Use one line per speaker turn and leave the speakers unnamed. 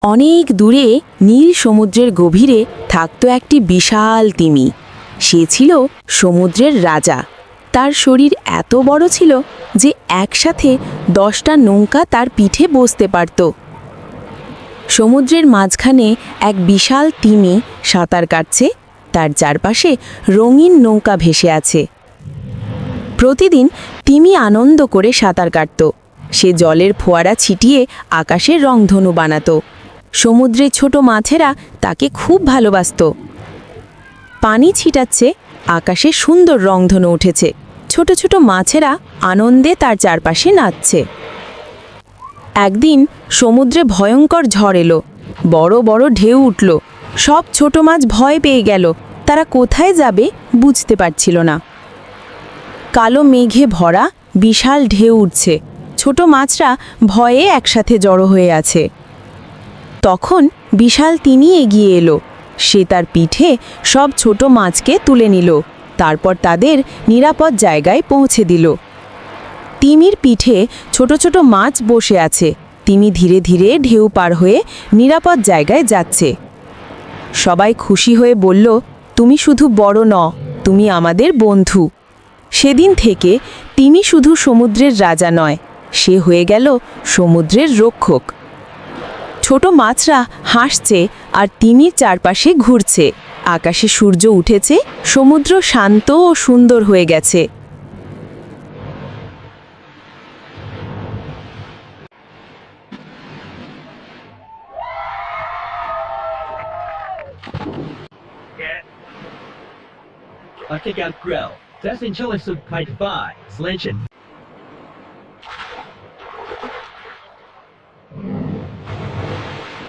অনেক দূরে নীল সমুদ্রের গভীরে থাকত একটি বিশাল তিমি। সে ছিল সমুদ্রের রাজা। তার শরীর এত বড় ছিল যে একসাথে 10টা নৌকা তার পিঠে বসতে পারত। সমুদ্রের মাঝখানে এক বিশাল তিমি সাঁতার কাটছে, তার চারপাশে রঙিন নৌকা ভেসে আছে। প্রতিদিন তিমি আনন্দ করে সাঁতার কাটত। সে জলের ফোয়ারা ছিটিয়ে আকাশের রংধনু বানাত। সমুদ্রে ছোট মাছেরা তাকে খুব ভালোবাসত। পানি ছিটাচ্ছে, আকাশে সুন্দর রংধনু উঠেছে। ছোট ছোট মাছেরা আনন্দে তার চারপাশে নাচছে। একদিন সমুদ্রে ভয়ঙ্কর ঝড় এলো। বড় বড় ঢেউ উঠল। সব ছোট মাছ ভয় পেয়ে গেল। তারা কোথায় যাবে বুঝতে পারছিল না। কালো মেঘে ভরা বিশাল ঢেউ উঠছে। ছোট মাছরা ভয়ে একসাথে জড়ো হয়ে আছে। তখন বিশাল তিমি এগিয়ে এলো। সে তার পিঠে সব ছোট মাছকে তুলে নিল, তারপর তাদের নিরাপদ জায়গায় পৌঁছে দিল। তিমির পিঠে ছোট ছোট মাছ বসে আছে। তিমি ধীরে ধীরে ঢেউ পার হয়ে নিরাপদ জায়গায় যাচ্ছে। সবাই খুশি হয়ে বলল, তুমি শুধু বড় নও, তুমি আমাদের বন্ধু। সেদিন থেকে তিমি শুধু সমুদ্রের রাজা নয়, সে হয়ে গেল সমুদ্রের রক্ষক। ছোট মাছরা হাসছে আর তিমির চারপাশে ঘুরছে। আকাশে সূর্য উঠেছে, সমুদ্র শান্ত ও সুন্দর হয়ে গেছে।
Artikel Grill. Das sind schon so weit bei. Slenchen.